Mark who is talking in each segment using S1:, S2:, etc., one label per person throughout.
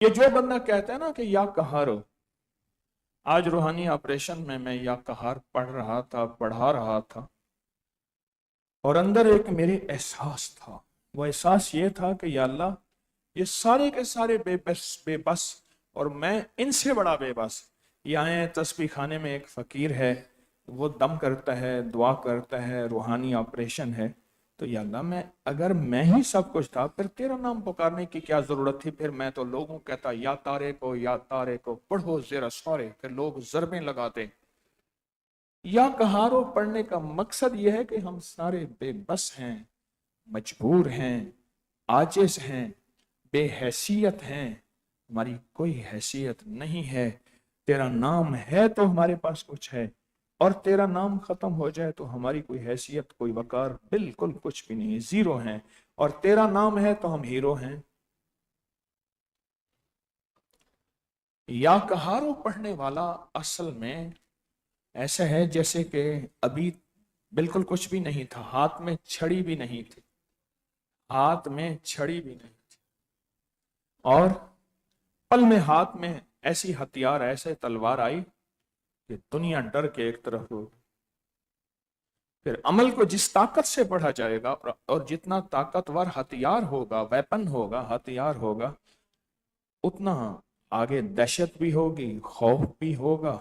S1: یہ جو بندہ کہتا ہے نا کہ یا قہارو، آج روحانی آپریشن میں یا قہار پڑھا رہا تھا، اور اندر ایک میرے احساس تھا. وہ احساس یہ تھا کہ یا اللہ، یہ سارے کے سارے بے بس اور میں ان سے بڑا بے بس. یہاں تسبیح خانے میں ایک فقیر ہے، وہ دم کرتا ہے، دعا کرتا ہے، روحانی آپریشن ہے. تو یا اللہ، اگر میں ہی سب کچھ تھا، پھر تیرا نام پکارنے کی کیا ضرورت تھی؟ پھر میں تو لوگوں کہتا یا تارے کو، یا تارے کو پڑھو زیرا سورے، پھر لوگ ضربیں لگاتے. یا کہارو پڑھنے کا مقصد یہ ہے کہ ہم سارے بے بس ہیں، مجبور ہیں، عاجز ہیں، بے حیثیت ہیں، ہماری کوئی حیثیت نہیں ہے. تیرا نام ہے تو ہمارے پاس کچھ ہے، اور تیرا نام ختم ہو جائے تو ہماری کوئی حیثیت، کوئی وقار، بالکل کچھ بھی نہیں، زیرو ہیں. اور تیرا نام ہے تو ہم ہیرو ہیں. یا کہارو پڑھنے والا اصل میں ایسا ہے جیسے کہ ابھی بالکل کچھ بھی نہیں تھا، ہاتھ میں چھڑی بھی نہیں تھی، ہاتھ میں چھڑی بھی نہیں تھی، اور پل میں ہاتھ میں ایسی ہتھیار، ایسے تلوار آئی کہ دنیا ڈر کے ایک طرف ہو. پھر عمل کو جس طاقت سے پڑھا جائے گا، اور جتنا طاقتور ہتھیار ہوگا، ویپن ہوگا، ہتھیار ہوگا، اتنا آگے دہشت بھی ہوگی، خوف بھی ہوگا،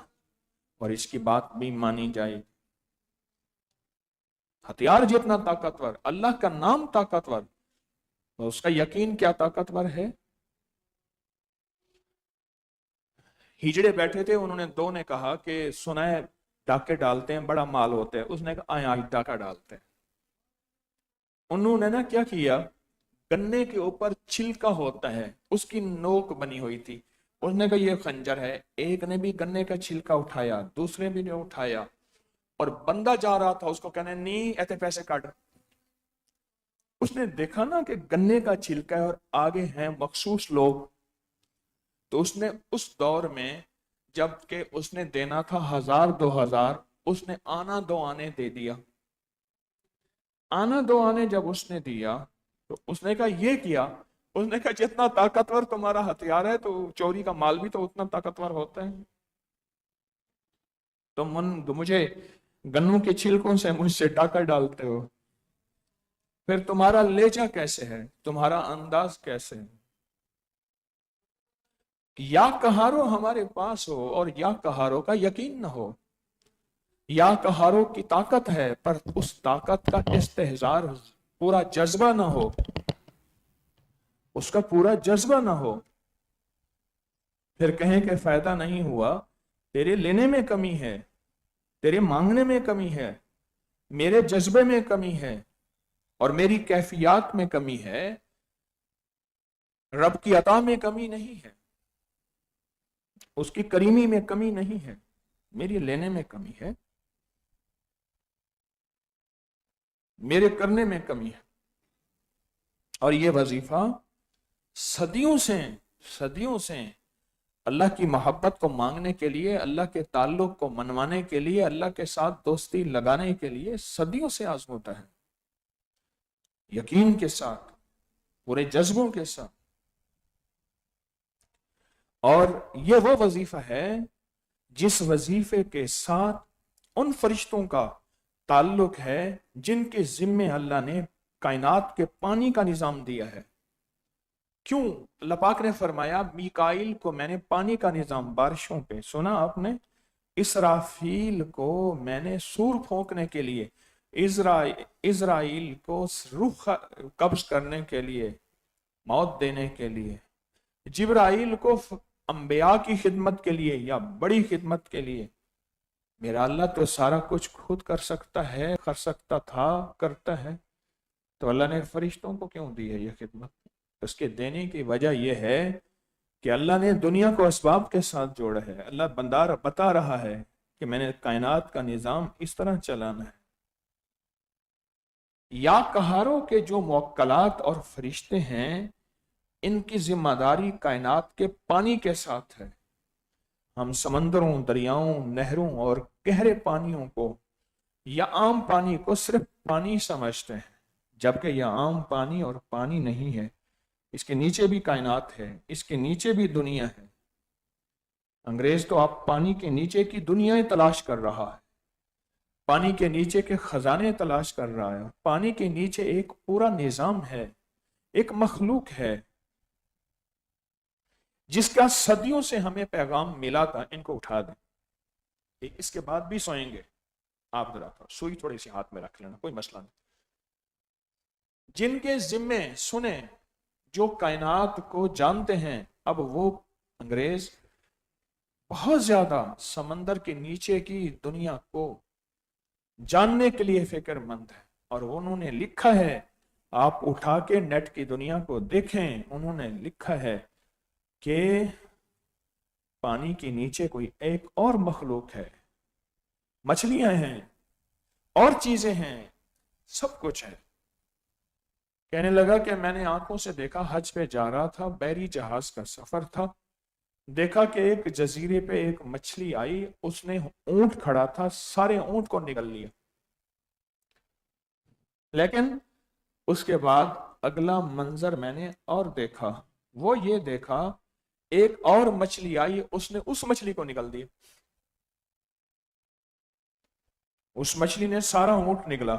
S1: اور اس کی بات بھی مانی جائے. ہتھیار جتنا طاقتور، اللہ کا نام طاقتور، تو اس کا یقین کیا طاقتور ہے. ہجڑے بیٹھے تھے، انہوں نے دو نے کہا کہ سنا ہے ڈاکے ڈالتے ہیں بڑا مال ہوتا ہے. اس نے کہا آئیں آج ڈاکہ ڈالتے ہیں. انہوں نے نا کیا کیا، گنے کے اوپر چھلکا ہوتا ہے، اس کی نوک بنی ہوئی تھی. اس نے کہا یہ خنجر ہے. ایک نے بھی گنے کا چھلکا اٹھایا، دوسرے بھی نے اٹھایا، اور بندہ جا رہا تھا، اس کو کہنے نہیں ایسے پیسے کاٹ. اس نے دیکھا نا کہ گنے کا چھلکا ہے اور آگے ہیں مخصوص لوگ. تو اس نے اس دور میں جب کہ اس نے دینا تھا 1000-2000، اس نے آنا دو آنے دے دیا. آنا دو آنے جب اس نے دیا تو اس نے کہا یہ کیا. اس نے کہا جتنا طاقتور تمہارا ہتھیار ہے تو چوری کا مال بھی تو اتنا طاقتور ہوتا ہے. تم مجھے گنوں کے چھلکوں سے مجھ سے ڈاکہ ڈالتے ہو، پھر تمہارا لہجہ کیسے ہے، تمہارا انداز کیسے ہے. یا کہارو ہمارے پاس ہو اور یا کہارو کا یقین نہ ہو. یا کہارو کی طاقت ہے، پر اس طاقت کا استحضار، پورا جذبہ نہ ہو، اس کا پورا جذبہ نہ ہو. پھر کہیں کہ فائدہ نہیں ہوا. تیرے لینے میں کمی ہے، تیرے مانگنے میں کمی ہے، میرے جذبے میں کمی ہے، اور میری کیفیات میں کمی ہے. رب کی عطا میں کمی نہیں ہے، اس کی کریمی میں کمی نہیں ہے، میری لینے میں کمی ہے، میرے کرنے میں کمی ہے. اور یہ وظیفہ صدیوں سے اللہ کی محبت کو مانگنے کے لیے، اللہ کے تعلق کو منوانے کے لیے، اللہ کے ساتھ دوستی لگانے کے لیے صدیوں سے آزموتا ہے، یقین کے ساتھ، پورے جذبوں کے ساتھ. اور یہ وہ وظیفہ ہے جس وظیفے کے ساتھ ان فرشتوں کا تعلق ہے جن کے ذمے اللہ نے کائنات کے پانی کا نظام دیا ہے. کیوں؟ اللہ پاک نے فرمایا میکائیل کو میں نے پانی کا نظام، بارشوں پہ سنا آپ نے، اسرافیل کو میں نے سور پھونکنے کے لیے، اسرائیل کو روح قبض کرنے کے لیے، موت دینے کے لیے، جبرائیل کو انبیاء کی خدمت کے لیے یا بڑی خدمت کے لیے. میرا اللہ تو سارا کچھ خود کر سکتا ہے، کر سکتا تھا، کرتا ہے، تو اللہ نے فرشتوں کو کیوں دی ہے یہ خدمت؟ اس کے دینے کی وجہ یہ ہے کہ اللہ نے دنیا کو اسباب کے ساتھ جوڑا ہے. اللہ بندار بتا رہا ہے کہ میں نے کائنات کا نظام اس طرح چلانا ہے. یا کہاروں کے جو موکلات اور فرشتے ہیں، ان کی ذمہ داری کائنات کے پانی کے ساتھ ہے. ہم سمندروں، دریاؤں، نہروں اور گہرے پانیوں کو یا عام پانی کو صرف پانی سمجھتے ہیں، جبکہ یہ عام پانی اور پانی نہیں ہے. اس کے نیچے بھی کائنات ہے، اس کے نیچے بھی دنیا ہے۔ انگریز تو آپ پانی کے نیچے کی دنیا تلاش کر رہا ہے، پانی کے نیچے کے خزانے تلاش کر رہا ہے، پانی کے نیچے ایک پورا نظام ہے، ایک مخلوق ہے جس کا صدیوں سے ہمیں پیغام ملا تھا، ان کو اٹھا دیں، اس کے بعد بھی سوئیں گے آپ، ذرا سوئی تھوڑی سی ہاتھ میں رکھ لینا، کوئی مسئلہ نہیں۔ جن کے ذمے سنیں، جو کائنات کو جانتے ہیں، اب وہ انگریز بہت زیادہ سمندر کے نیچے کی دنیا کو جاننے کے لیے فکر مند ہے، اور انہوں نے لکھا ہے، آپ اٹھا کے نیٹ کی دنیا کو دیکھیں، انہوں نے لکھا ہے کہ پانی کے نیچے کوئی ایک اور مخلوق ہے، مچھلیاں ہیں اور چیزیں ہیں، سب کچھ ہے۔ کہنے لگا کہ میں نے آنکھوں سے دیکھا، حج پہ جا رہا تھا، بحری جہاز کا سفر تھا، دیکھا کہ ایک جزیرے پہ ایک مچھلی آئی، اس نے اونٹ کھڑا تھا، سارے اونٹ کو نگل لیا، لیکن اس کے بعد اگلا منظر میں نے اور دیکھا، وہ یہ دیکھا ایک اور مچھلی آئی، اس نے اس مچھلی کو نگل دیا، اس مچھلی نے سارا اونٹ نگلا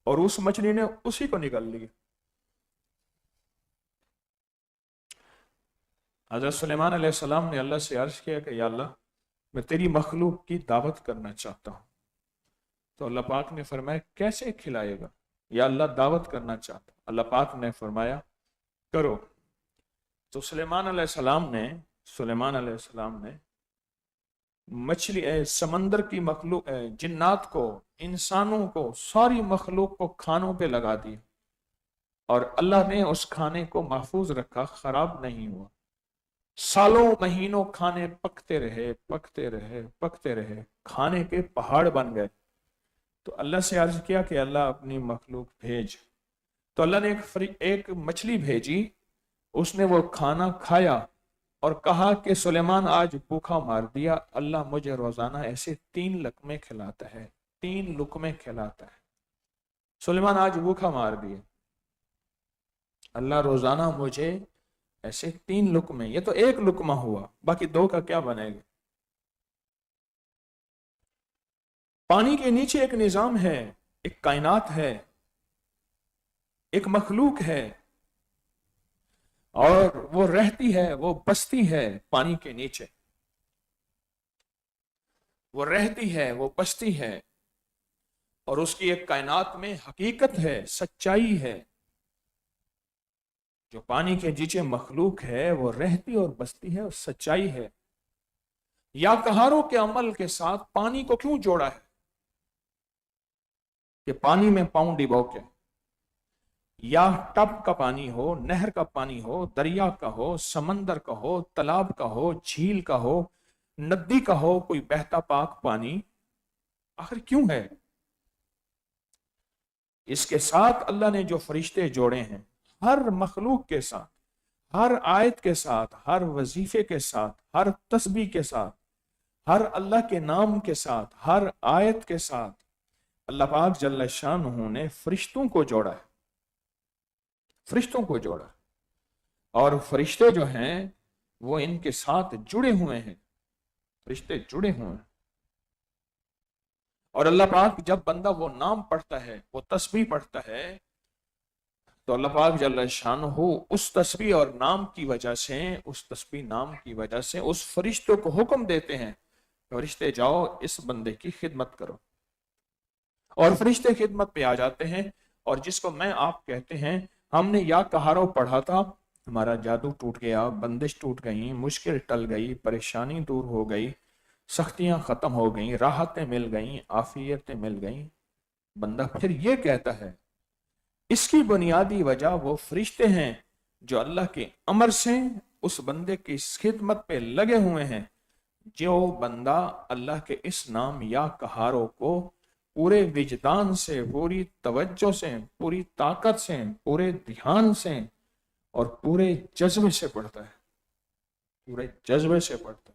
S1: اور اس مچھلی نے اسی کو نگل لیا۔ حضرت سلیمان علیہ السلام نے اللہ سے عرض کیا کہ یا اللہ، میں تیری مخلوق کی دعوت کرنا چاہتا ہوں، تو اللہ پاک نے فرمایا کیسے کھلائے گا؟ یا اللہ دعوت کرنا چاہتا ہوں، اللہ پاک نے فرمایا کرو۔ تو سلیمان علیہ السلام نے مچھلی سمندر کی مخلوق، جنات کو، انسانوں کو، ساری مخلوق کو کھانوں پہ لگا دیا، اور اللہ نے اس کھانے کو محفوظ رکھا، خراب نہیں ہوا، سالوں مہینوں کھانے پکتے رہے پکتے رہے پکتے رہے، کھانے کے پہاڑ بن گئے۔ تو اللہ سے عرض کیا کہ اللہ اپنی مخلوق بھیج، تو اللہ نے ایک مچھلی بھیجی، اس نے وہ کھانا کھایا اور کہا کہ سلیمان آج بھوکا مار دیا، اللہ مجھے روزانہ ایسے 3 لقمے کھلاتا ہے، 3 لقمے کھلاتا ہے، سلیمان آج بھوکا مار دیا، اللہ روزانہ مجھے ایسے 3 لقمے، یہ تو 1 لقمہ ہوا، باقی 2 کا کیا بنے گا؟ پانی کے نیچے ایک نظام ہے، ایک کائنات ہے، ایک مخلوق ہے، اور وہ رہتی ہے، وہ بستی ہے پانی کے نیچے، وہ رہتی ہے، وہ بستی ہے، اور اس کی ایک کائنات میں حقیقت ہے، سچائی ہے۔ جو پانی کے نیچے مخلوق ہے وہ رہتی اور بستی ہے اور سچائی ہے۔ یا کہاروں کے عمل کے ساتھ پانی کو کیوں جوڑا ہے کہ پانی میں پاؤں ڈبو کے، یا ٹب کا پانی ہو، نہر کا پانی ہو، دریا کا ہو، سمندر کا ہو، تالاب کا ہو، جھیل کا ہو، ندی کا ہو، کوئی بہتا پاک پانی، آخر کیوں ہے؟ اس کے ساتھ اللہ نے جو فرشتے جوڑے ہیں، ہر مخلوق کے ساتھ، ہر آیت کے ساتھ، ہر وظیفے کے ساتھ، ہر تسبیح کے ساتھ، ہر اللہ کے نام کے ساتھ، ہر آیت کے ساتھ، اللہ پاک جل شانہ نے فرشتوں کو جوڑا ہے، فرشتوں کو جوڑا، اور فرشتے جو ہیں وہ ان کے ساتھ جڑے ہوئے ہیں، فرشتے جڑے ہوئے ہیں، اور اللہ پاک جب بندہ وہ نام پڑھتا ہے، وہ تسبیح پڑھتا ہے، تو اللہ پاک جل شانہ اس تسبیح اور نام کی وجہ سے، اس تسبیح نام کی وجہ سے اس فرشتوں کو حکم دیتے ہیں، فرشتے جاؤ اس بندے کی خدمت کرو، اور فرشتے خدمت پہ آ جاتے ہیں، اور جس کو میں آپ کہتے ہیں، ہم نے یا کہارو پڑھا تھا، ہمارا جادو ٹوٹ گیا، بندش ٹوٹ گئی، مشکل ٹل گئی، پریشانی دور ہو گئی، سختیاں ختم ہو گئیں، راحتیں مل گئیں، عافیتیں مل گئیں، بندہ پھر یہ کہتا ہے، اس کی بنیادی وجہ وہ فرشتے ہیں جو اللہ کے امر سے اس بندے کی خدمت پہ لگے ہوئے ہیں۔ جو بندہ اللہ کے اس نام یا کہاروں کو پورے وجدان سے، پوری توجہ سے، پوری طاقت سے، پورے دھیان سے اور پورے جذبے سے پڑھتا ہے، پورے جذبے سے پڑھتا ہے۔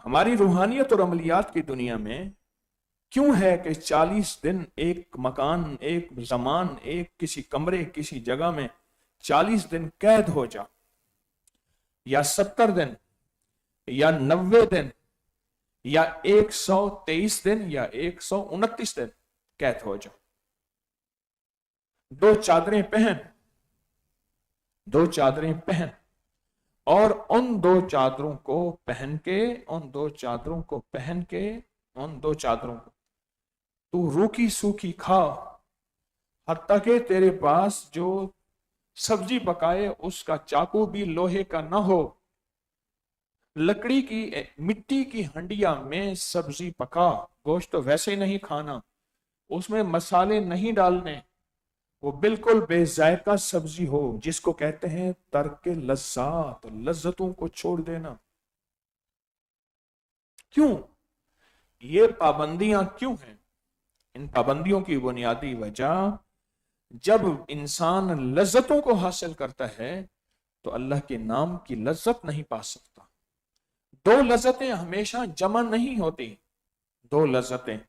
S1: ہماری روحانیت اور عملیات کی دنیا میں کیوں ہے کہ 40 دن ایک مکان، ایک زمان، ایک کسی کمرے، کسی جگہ میں 40 दिन कैद हो जा, या 70 दिन, या 90 दिन, या 123 दिन, या 129 दिन कैद हो जा। 2 चादरें पहन, 2 चादरें पहन, और उन 2 चादरों को पहन के, उन 2 चादरों को पहन के, उन 2 चादरों को तू रूखी सूखी खा, हत्ता कि तेरे पास जो सब्जी पकाए उसका चाकू भी लोहे का ना हो। लकड़ी की, मिट्टी की हंडिया में सब्जी पका, गोश्त तो वैसे नहीं खाना, उसमें मसाले नहीं डालने, वो बिल्कुल बेजायका सब्जी हो, जिसको कहते हैं तर्क लज्जात, लज्जतों को छोड़ देना। क्यों ये पाबंदियां क्यों हैं? इन पाबंदियों की बुनियादी वजह, जब इंसान लज्जतों को हासिल करता है तो अल्लाह के नाम की लज्जत नहीं पा सकता। 2 लज्जतें हमेशा जमा नहीं होती, 2 लज्जतें,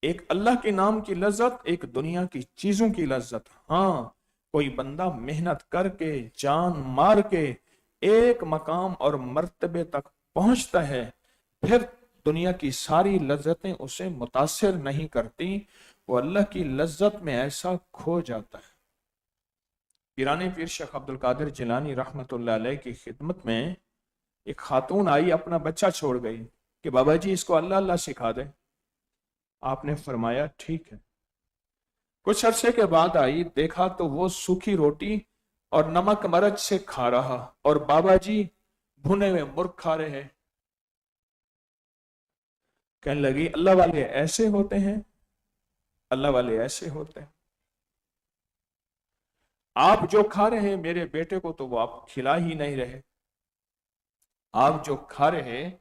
S1: एक अल्लाह के नाम की लज्जत, एक दुनिया की चीजों की लज्जत। हाँ, कोई बंदा मेहनत करके, जान मार के एक मकाम और मर्तबे तक पहुंचता है, फिर दुनिया की सारी लज्जतें उसे मुतासिर नहीं करती, वो अल्लाह की लज्जत में ऐसा खो जाता है। पीराने पीर शेख अब्दुल कादिर जिलानी रहमतुल्लाह अलैह की खिदमत में एक खातून आई, अपना बच्चा छोड़ गई कि बाबा जी इसको अल्लाह अल्लाह सिखा दे। आपने फरमाया ठीक है। कुछ अरसे के बाद आई, देखा तो वो सूखी रोटी और नमक मरच से खा रहा, और बाबा जी भुने हुए मुर्ग खा रहे। कहने लगी अल्लाह वाले ऐसे होते हैं, अल्लाह वाले ऐसे होते हैं। आप जो खा रहे हैं मेरे बेटे को तो वो आप खिला ही नहीं रहे, आप जो खा रहे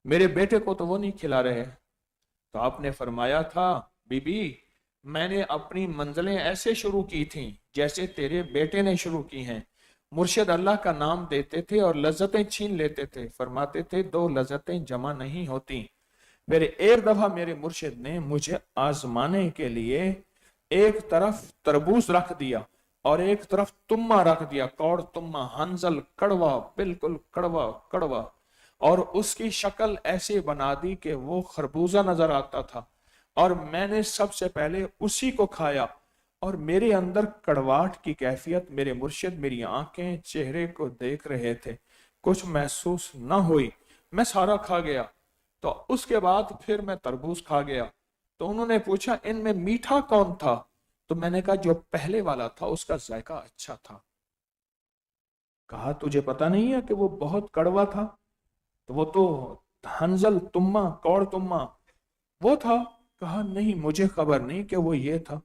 S1: मेरे बेटे को तो वो नहीं खिला रहे। तो आपने फरमाया था बीबी, मैंने अपनी मंजिलें ऐसे शुरू की थी जैसे तेरे बेटे ने शुरू की हैं। मुर्शिद अल्लाह का नाम देते थे और लज्जतें छीन लेते थे, फरमाते थे 2 लज्जतें जमा नहीं होती। फिर एक दफा मेरे मुर्शिद ने मुझे आजमाने के लिए एक तरफ तरबूज रख दिया और एक तरफ तुम्मा रख दिया, कौड़ तुम्मा, हंजल, कड़वा, बिल्कुल कड़वा कड़वा, और उसकी शक्ल ऐसे बना दी कि वो खरबूजा नजर आता था, और मैंने सबसे पहले उसी को खाया, और मेरे अंदर कड़वाहट की कैफियत, मेरे मुर्शिद मेरी आंखें चेहरे को देख रहे थे, कुछ महसूस न हुई, मैं सारा खा गया। तो उसके बाद फिर मैं तरबूज खा गया। तो उन्होंने पूछा इनमें मीठा कौन था? तो मैंने कहा जो पहले वाला था उसका जायका अच्छा था। कहा तुझे पता नहीं है कि वो बहुत कड़वा था? तो वो तो हंजल तुम्मा, कौड़ तुम्मा वो था। कहा नहीं, मुझे खबर नहीं कि वो ये था।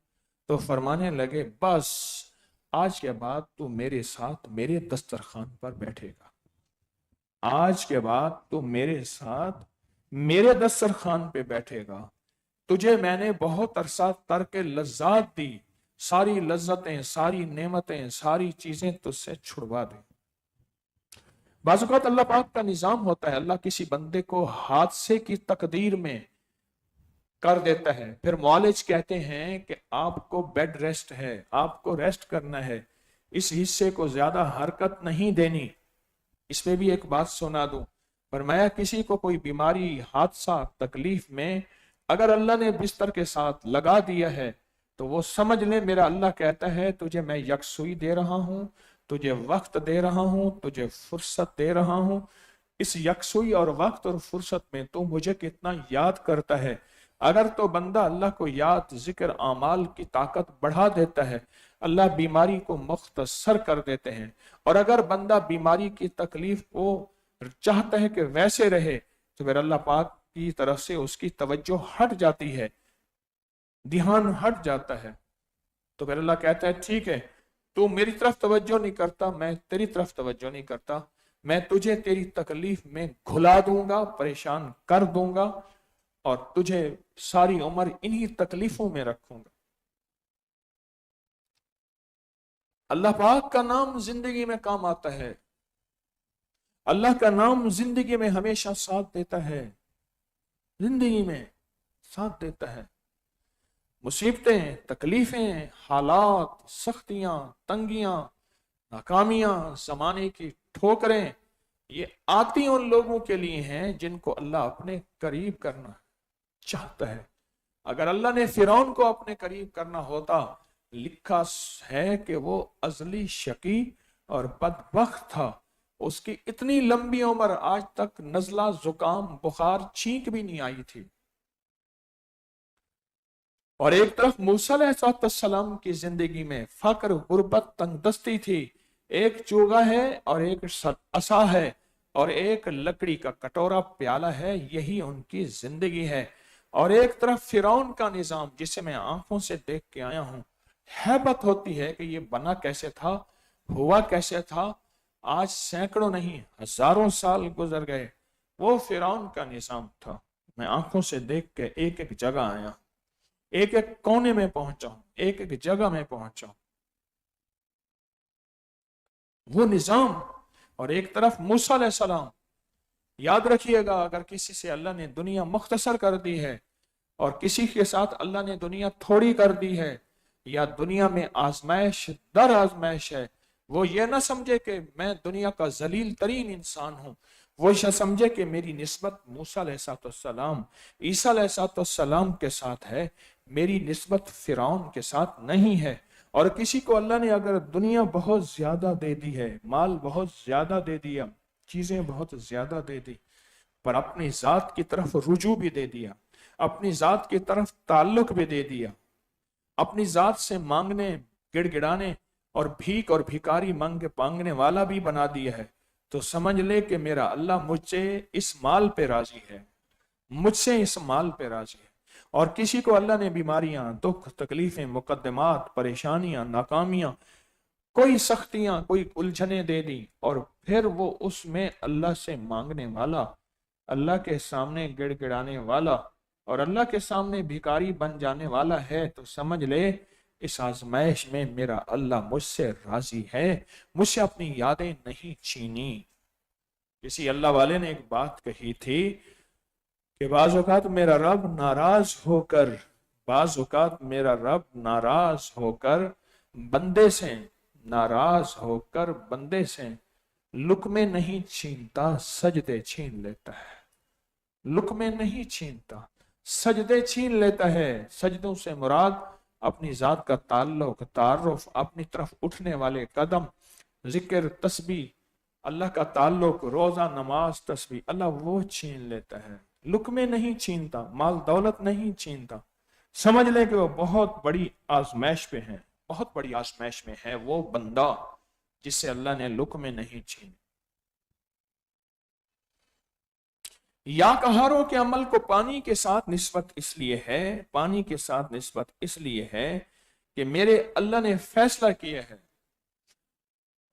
S1: तो फरमाने लगे बस आज के बाद तू मेरे साथ मेरे दस्तरखान पर बैठेगा, आज के बाद तू मेरे साथ मेरे दस्तरखान पे बैठेगा। तुझे मैंने बहुत अरसा तर्क लज्जात दी, सारी लज्जतें, सारी नेमतें, सारी चीजें तुझसे छुड़वा दी। बाज़-औक़ात अल्लाह पाक का निजाम होता है, अल्लाह किसी बंदे को हादसे की तकदीर में कर देता है, फिर मौलिज कहते हैं कि आपको बेड रेस्ट है, आपको रेस्ट करना है, इस हिस्से को ज्यादा हरकत नहीं देनी। इसमें भी एक बात सुना दूं, फरमाया किसी को कोई बीमारी, हादसा, तकलीफ में अगर अल्लाह ने बिस्तर के साथ लगा दिया है तो वो समझ ले मेरा अल्लाह कहता है तुझे मैं यकसुई दे रहा हूं, तुझे वक्त दे रहा हूं, तुझे फुर्सत दे रहा हूं। इस यकसुई और वक्त और फुर्सत में तू मुझे कितना याद करता है। अगर तो बंदा अल्लाह को याद, जिक्र, आमाल की ताकत बढ़ा देता है, अल्लाह बीमारी को मुख्तसर कर देते हैं। और अगर बंदा बीमारी की तकलीफ को चाहता है कि वैसे रहे तो फिर अल्लाह पाक की तरफ से उसकी तवज्जो हट जाती है, ध्यान हट जाता है। तो फिर अल्लाह कहता है ठीक है, तू मेरी तरफ तवज्जो नहीं करता, मैं तेरी तरफ तवज्जो नहीं करता, मैं तुझे तेरी तकलीफ में घुला दूंगा, परेशान कर दूंगा, और तुझे सारी उम्र इन्हीं तकलीफों में रखूंगा। अल्लाह पाक का नाम जिंदगी में काम आता है, अल्लाह का नाम जिंदगी में हमेशा साथ देता है, जिंदगी में साथ देता है। मुसीबतें, तकलीफें, हालात, सख्तियां, तंगियां नाकामियां, जमाने की ठोकरें, ये आती उन लोगों के लिए हैं जिनको अल्लाह अपने करीब करना चाहता है। अगर अल्लाह ने फिरौन को अपने करीब करना होता, लिखा है कि वो अजली शकी और बदबख्त था, उसकी इतनी लंबी उम्र, आज तक नजला, जुकाम, बुखार, छींक भी नहीं आई थी। और एक तरफ मूसा अलैहिस्सलाम की जिंदगी में फक्र, गुर्बत, तंगदस्ती थी। एक चोगा है और एक असा है और एक लकड़ी का कटोरा प्याला है, यही उनकी जिंदगी है। और एक तरफ फिरौन का निजाम, जिसे मैं आंखों से देख के आया हूं। हैबत होती है कि ये बना कैसे था, हुआ कैसे था। आज सैकड़ों नहीं, हजारों साल गुजर गए, वो फिरौन का निजाम था। मैं आंखों से देख के एक एक जगह आया, एक एक कोने में पहुंचा हूं, एक एक जगह में पहुंचा हूं। वो निजाम। और एक तरफ मूसा अलैहिस्सलाम। याद रखिएगा, अगर किसी से अल्लाह ने दुनिया मुख्तसर कर दी है और किसी के साथ अल्लाह ने दुनिया थोड़ी कर दी है, या दुनिया में आजमाइश दर आजमाइश है, वो ये ना समझे कि मैं दुनिया का जलील तरीन इंसान हूं। वो ये समझे कि मेरी निस्बत मूसा अलैहिस्सलाम, ईसा अलैहिस्सलाम के साथ है, मेरी निस्बत फिरौन के साथ नहीं है। और किसी को अल्लाह ने अगर दुनिया बहुत ज्यादा दे दी है, माल बहुत ज्यादा दे दिया, चीजें बहुत ज्यादा दे दी, पर अपनी जात की तरफ रुजू भी दे दिया, अपनी जात की तरफ ताल्लुक भी दे दिया, अपनी जात से मांगने, गिड़गिड़ाने और भीख और भिकारी मांगने वाला भी बना दिया है, तो समझ ले कि मेरा अल्लाह मुझसे इस माल पे राजी है, मुझसे इस माल पे राजी है। और किसी को अल्लाह ने बीमारियां, दुख, तकलीफें, मुकद्दमात, परेशानियां, नाकामियां, कोई सख्तियां, कोई उलझने दे दी, और फिर वो उसमें अल्लाह से मांगने वाला, अल्लाह के सामने गिड़गिड़ाने वाला और अल्लाह के सामने भिखारी बन जाने वाला है, तो समझ ले इस आजमाइश में मेरा अल्लाह मुझसे राजी है, मुझसे अपनी यादें नहीं छीनी। किसी अल्लाह वाले ने एक बात कही थी कि बाज़ औक़ात मेरा रब नाराज होकर, बाज़ औक़ात मेरा रब नाराज होकर बंदे से, नाराज होकर बंदे से लुक्मे नहीं छीनता, सजदे छीन लेता है। लुक्मे नहीं छीनता, सजदे छीन लेता है। सजदों से मुराद अपनी जात का ताल्लुक, तारुफ, अपनी तरफ उठने वाले कदम, जिक्र, तस्बीह, अल्लाह का ताल्लुक, रोजा, नमाज, तस्बीह, अल्लाह वो छीन लेता है। लुक्मे नहीं छीनता, माल दौलत नहीं छीनता। समझ ले कि वो बहुत बड़ी आजमाइश पे है, बहुत बड़ी आजमाइश में है वो बंदा जिससे अल्लाह ने लुक्मे नहीं छीने। या कहारों के अमल को पानी के साथ निस्बत इसलिए है, पानी के साथ निस्बत इसलिए है कि मेरे अल्लाह ने फैसला किया है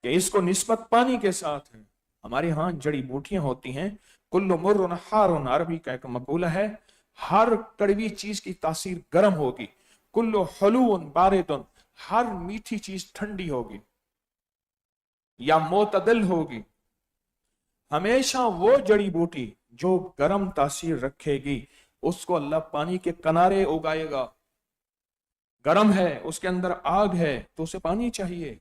S1: कि इसको निस्बत पानी के साथ है। हमारे यहाँ जड़ी बूटियां होती हैं, कुल्लु मुर्रुन हारुन, अरबी का एक मकूला है, हर कड़वी चीज की तासीर गर्म होगी। कुल्लु हलून बारिदुन, हर मीठी चीज ठंडी होगी या मोतदिल होगी। हमेशा वो जड़ी बूटी जो गर्म तासीर रखेगी, उसको अल्लाह पानी के किनारे उगाएगा। गर्म है, उसके अंदर आग है, तो उसे पानी चाहिए,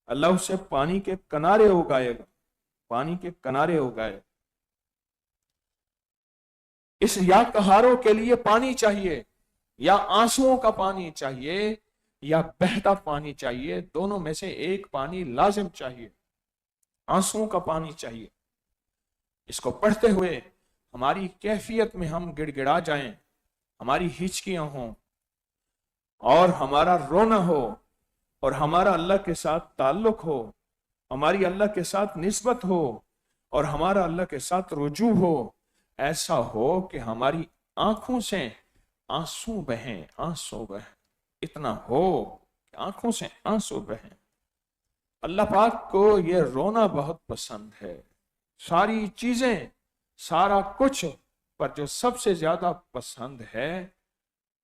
S1: अल्लाह उसे पानी के किनारे उगाएगा, पानी के किनारे उगाएगा। इस या कहारों के लिए पानी चाहिए, या आंसुओं का पानी चाहिए, या बहता पानी चाहिए, दोनों में से एक पानी लाजिम चाहिए। आंसुओं का पानी चाहिए। इसको पढ़ते हुए हमारी कैफियत में हम गिड़गिड़ा जाएं, हमारी हिचकियां हों और हमारा रोना हो और हमारा अल्लाह के साथ ताल्लुक हो, हमारी अल्लाह के साथ निस्बत हो और हमारा अल्लाह के साथ रुजू हो। ऐसा हो कि हमारी आंखों से आंसू बहें, आंसू बहें, इतना हो कि आंखों से आंसू बहें। अल्लाह पाक को ये रोना बहुत पसंद है। सारी चीजें, सारा कुछ, पर जो सबसे ज्यादा पसंद है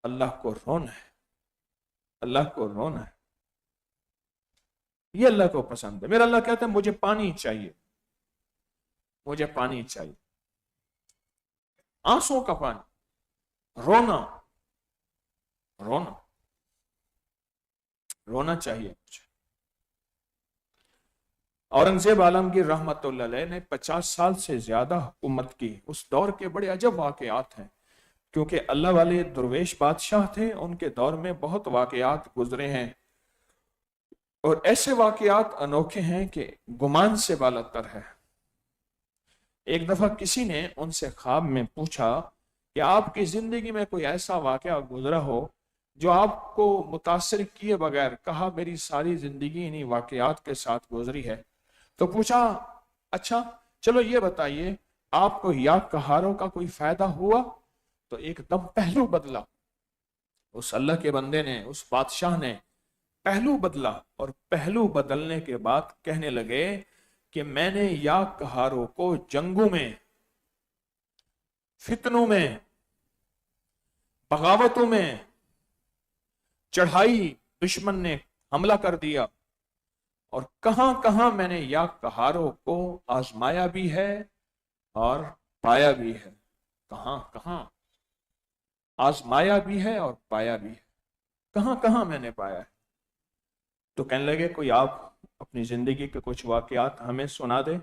S1: अल्लाह को रोना है, अल्लाह को रोना है, ये अल्लाह को पसंद है। मेरा अल्लाह कहता है मुझे पानी चाहिए, मुझे पानी चाहिए, आंसुओं का पानी, रोना, रोना, रोना चाहिए मुझे। औरंगजेब आलमगीर रहमतुल्लाह अलैह ने 50 साल से ज्यादा हुकूमत की। उस दौर के बड़े अजब वाकयात हैं, क्योंकि अल्लाह वाले दुर्वेश बादशाह थे, उनके दौर में बहुत वाकयात गुजरे हैं, और ऐसे वाकयात अनोखे हैं कि गुमान से बालतर है। एक दफा किसी ने उनसे ख्वाब में पूछा कि आपकी जिंदगी में कोई ऐसा वाकया गुजरा हो जो आपको मुतासिर किए बगैर। कहा, मेरी सारी जिंदगी इन्हीं वाकयात के साथ गुजरी है। तो पूछा, अच्छा चलो ये बताइए, आपको या कहारों का कोई फायदा हुआ? तो एकदम पहलू बदला। उस अल्लाह के बंदे ने, उस बादशाह ने पहलू बदला, और पहलू बदलने के बाद कहने लगे कि मैंने या कहारों को जंगों में, फितनों में, बगावतों में, चढ़ाई, दुश्मन ने हमला कर दिया, और कहां कहां मैंने या कहारों को आजमाया भी है और पाया भी है। कहां कहां आजमाया भी है और पाया भी है, कहां कहां मैंने पाया है। तो कहने लगे, कोई आप अपनी जिंदगी के कुछ वाकयात हमें सुना दे।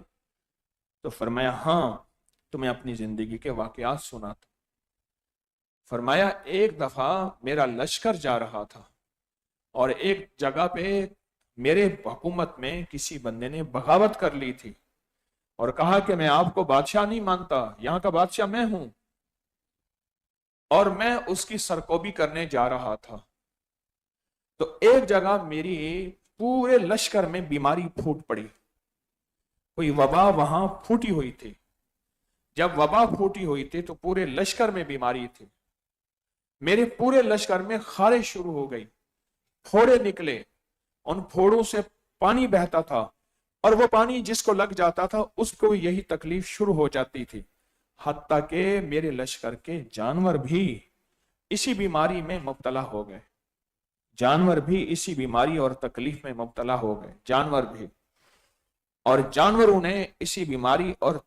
S1: तो फरमाया, हाँ तुम्हें अपनी जिंदगी के वाकयात सुनाता। फरमाया, एक दफा मेरा लश्कर जा रहा था, और एक जगह पे मेरे हुकूमत में किसी बंदे ने बगावत कर ली थी, और कहा कि मैं आपको बादशाह नहीं मानता, यहां का बादशाह मैं हूं, और मैं उसकी सरकोबी करने जा रहा था। तो एक जगह मेरी पूरे लश्कर में बीमारी फूट पड़ी, कोई वबा वहां फूटी हुई थी। जब वबा फूटी हुई थी तो पूरे लश्कर में बीमारी थी। मेरे पूरे लश्कर में खारिश शुरू हो गई, फोड़े निकले, उन फोड़ों से पानी बहता था, और वो पानी जिसको लग जाता था उसको यही तकलीफ शुरू हो जाती थी। हत्ता के मेरे लश्कर के जानवर भी इसी बीमारी में मुब्तला हो गए, जानवर भी इसी बीमारी और तकलीफ में मुब्तला हो गए, जानवर भी। और जानवरों ने इसी बीमारी और